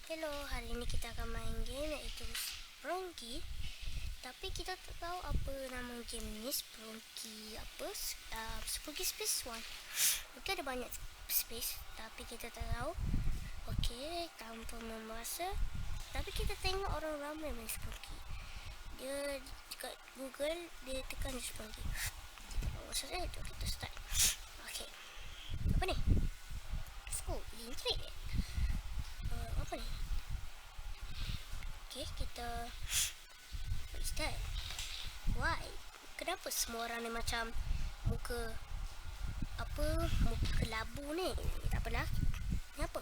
Hello, hari ini kita akan main game iaitu Spelunky. Tapi kita tak tahu apa nama game ni. Spelunky apa? Spelunky Space 1. Okey, ada banyak space tapi kita tak tahu. Okey, tanpa membahasa. Tapi kita tengok orang ramai main Spelunky. Dia dekat Google, dia tekan Spelunky. Kita bawa saja tu, kita start. Okey. Apa ni? Oh, intrik. Apa ni? Okay, kita start. Why? Kenapa semua orang ni macam muka muka labu ni? Tak apalah. Ni apa?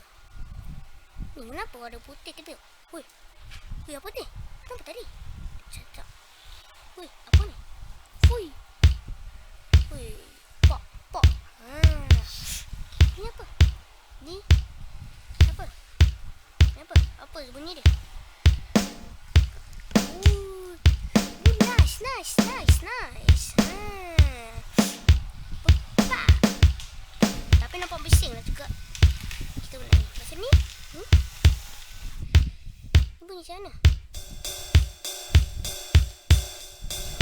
Ni kenapa ada putih tiba? Woi. Woi, apa ni? Kenapa tadi? Cakap. Woi, apa ni? Woi. Woi, pok. Ni apa? Ni apa? Ni apa? Apa bunyi dia? Nice. Tapi nampak bising lah juga. Kita boleh macam ni. Bunyi macam mana?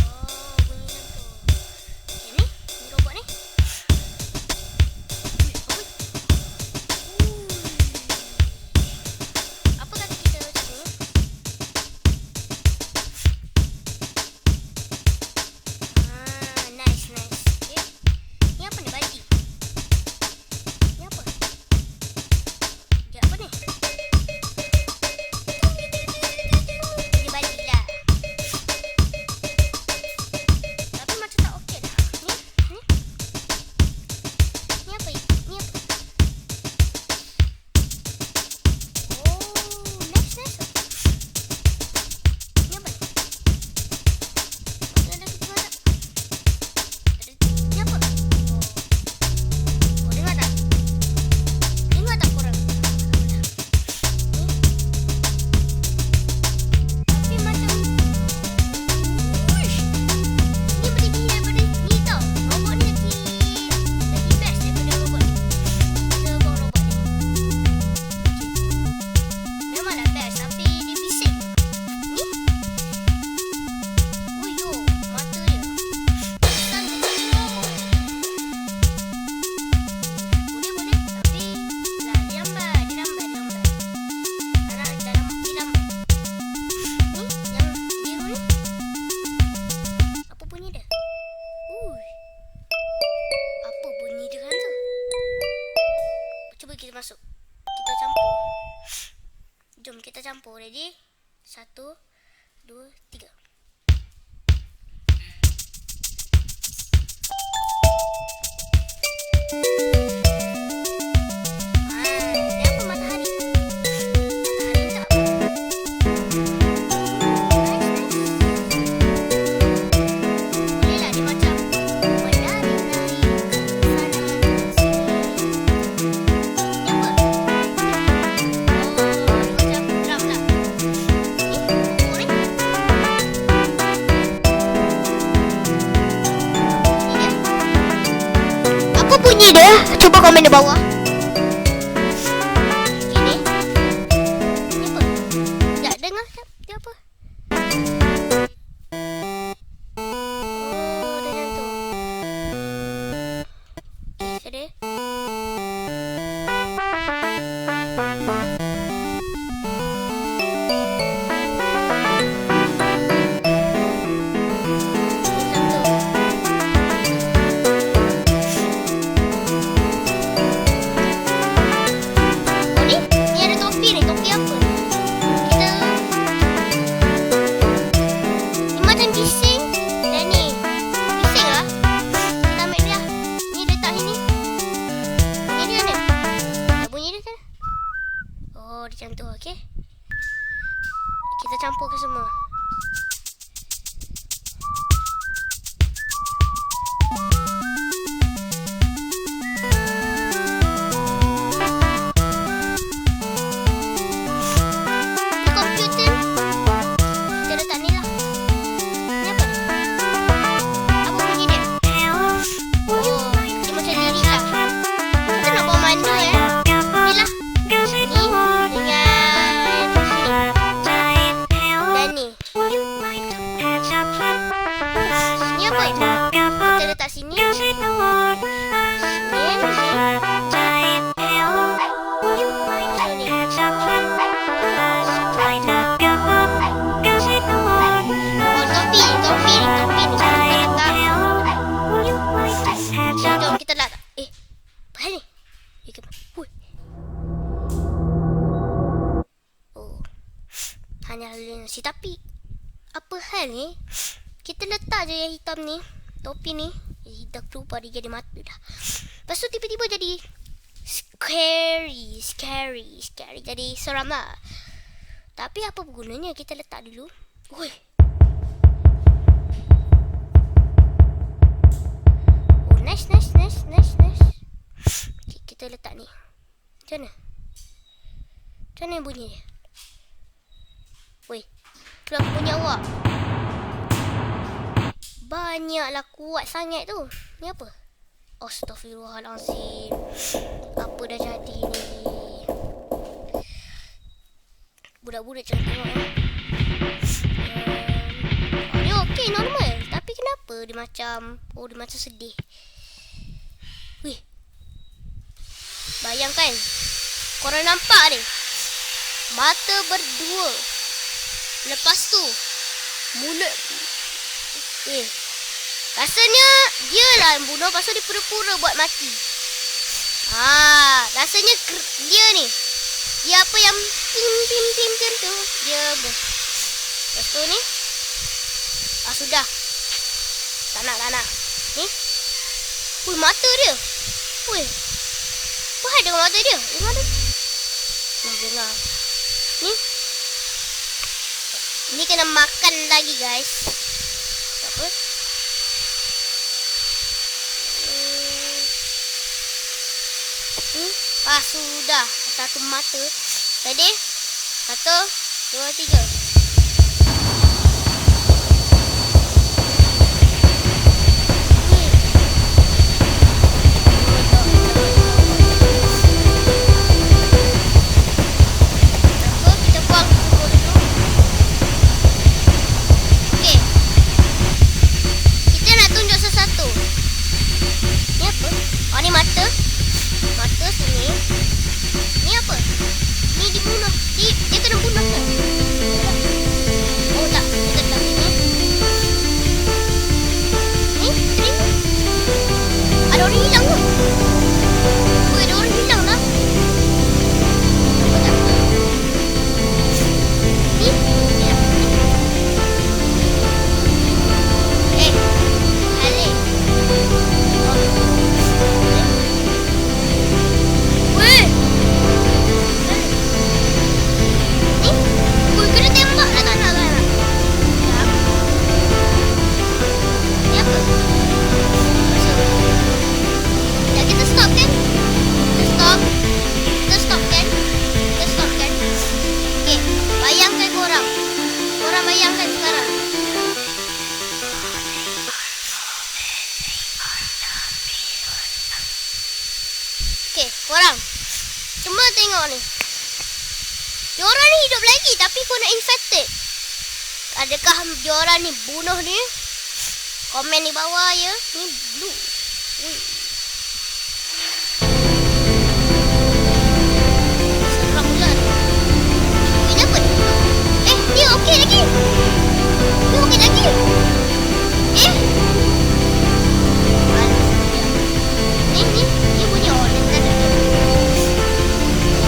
Oh, bunyi macam tu. Okay, ni robot ni. Apa kata kita macam ni? Nice. Okay. Ni apa ni? Baju. Ni apa? Dia apa ni? Dia baju lah. Tapi macam tak okey dah. Ni? Ni apa? Ni apa? Oh, nice. Ni apa ni? Ada kita mana? Ni apa? Oh, dengar tak? Dengar tak korang? Ni. Tapi macam Uish. Ni berdiri daripada ni tau. Robot ni lagi best daripada robot ni. Kita bawa robot ni. Memanglah best tapi dia bising. Ni. Ui yo, mata dia. Besar sekali robot. Boleh tapi dia lambat. Anak dalam film. Ni yang biru ni. Apa bunyi dia? Ui. Apa bunyi dia kan tu? Cuba kita masuk. Kita campur. Jom kita campur. Ready? 1, 2, 3. Ni apa matahari? Matahari tak? Bolehlah dia macam menari-nari ke sana sini. Ni apa? Oh, dia macam drum lah. Ni pokok ni. Ni dia. Apa bunyi dia? Cuba komen di bawah. Ni apa? Tak dengar dia apa? Oh, dia macam tu. Okay, sedih. Oh, ni ada topi ni. Topi apa? Kita ni macam bising. Dan ni bising lah. Kita ambil dia. Ni letak sini. Bunyi dia mana? Bunyi dia kan? Oh, dia macam tu. Okay. Kita campur ke semua. Ni komputer. Kita letak ni lah. Ni apa? Apa bunyi dia? Oh, dia macam lirik lah. Kita nak bawa mana Ni lah. Ni dengan hanya halusinasi. Tapi apa hal ni? Kita letak je yang hitam ni, topi ni, hitam berubah dia jadi mata dah. Lepas tu tiba-tiba jadi scary. Jadi seram lah. Tapi apa gunanya kita letak dulu? Oi. Oh, nice. Okay, kita letak ni. Macam mana bunyi dia? Oi. Keluar bunyi awak. Banyaklah kuat sangat tu. Ni apa? Astaghfirullahalazim. Apa dah jadi ni? Budak-budak jangan tengok ya. Ni okey, normal. Tapi kenapa dia macam sedih? Wih. Bayangkan. Korang nampak ni? Mata berdua. Lepas tu mulut. Rasanya dia lah yang bunuh. Lepas tu dia pura-pura buat mati. Rasanya dia ni. Dia apa yang pim tu. Dia lepas tu ni. Sudah. Tak nak. Ni. Wih, mata dia. Wih. Apa hal dengan mata dia? Mana? Dengar. Ni. Ni kena makan lagi guys. Apa? Sudah. Satu mata. Ready? 1, 2, 3. Korang cuma tengok ni. Diorang ni hidup lagi tapi kena infected. Adakah diorang ni bunuh ni? Komen di bawah ya. Ni blue. Seram pula. Ini apa ni? Ni okey lagi. Ni bunyi orang tadi.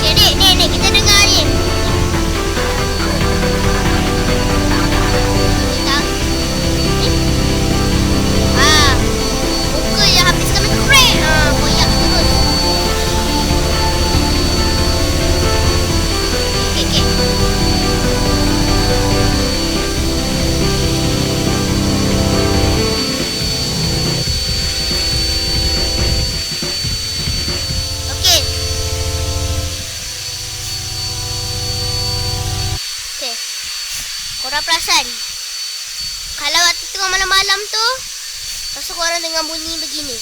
Jadi ni kita dengar ni. Muka yang habis kami krek. Koyak terus. Okay. Korang perasan kalau waktu tengah malam-malam tu, lepas tu korang dengar bunyi begini.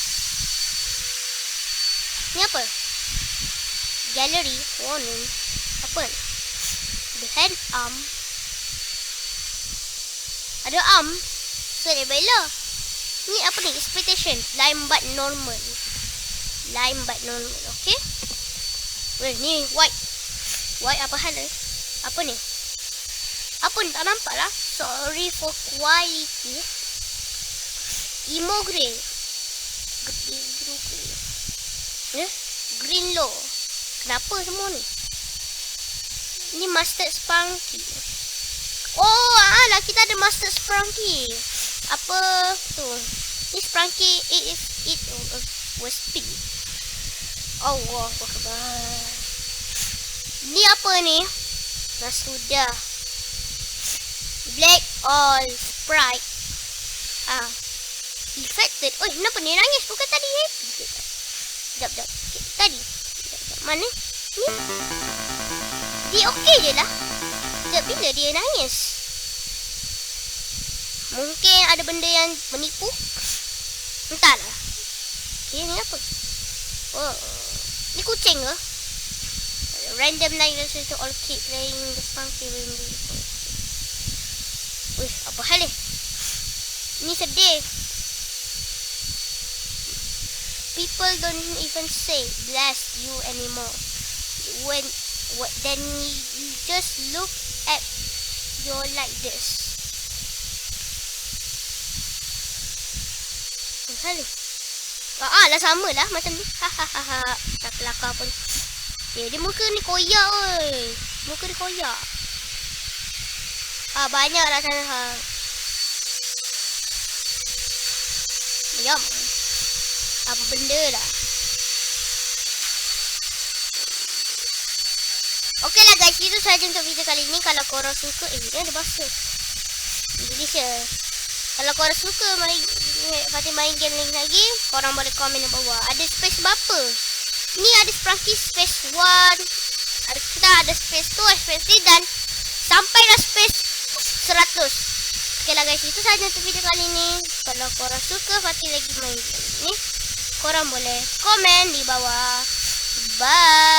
Ni apa? Gallery warning. Apa? The hand arm. Ada arm. So dia bela. Ni apa ni? Expectation. Lime but normal. Okay? Weh, ni white. White apa hal ni? Apa ni? Apa ni? Tak nampak lah. Sorry for quality. Emo grey. Green low. Kenapa semua ni? Ni mustard spunky. Oh, alah, kita ada Master Sprunky. Apa tu? Ni Sprunky it was speed. Allah Akbar. Ni apa ni? Dah sudah. Black all Sprite. Infected. Oh, kenapa ni nangis? Bukan tadi happy ke? Sekejap. Tadi. Mana? Ni. Dia okey je lah. Sekejap, bila dia nangis? Mungkin ada benda yang menipu. Entahlah. Okay, ni apa? Oh, ni kucing ke? Random night to all keep playing the funky window. Wih, apa hal ni? Ni sedih. People don't even say bless you anymore. Then you just look at you like this. Hal ni. Lah sama lah macam ni. Hahaha. Tak kelakar pun. Dia muka ni koyak oi. Muka dia koyak. Banyak lah sana. Diam. Apa benda lah. Okey lah guys, itu sahaja untuk video kali ni. Kalau korang suka, ni ada bahasa Indonesia. Kalau korang suka Fatih main game lagi, korang boleh komen di bawah. Ada space berapa? Ni ada Sprunky space 1. Kita ada space 2, space 3 dan sampailah space 100. Okey lah guys, itu sahaja untuk video kali ni. Kalau korang suka Fatih lagi main game ni, korang boleh komen di bawah. Bye.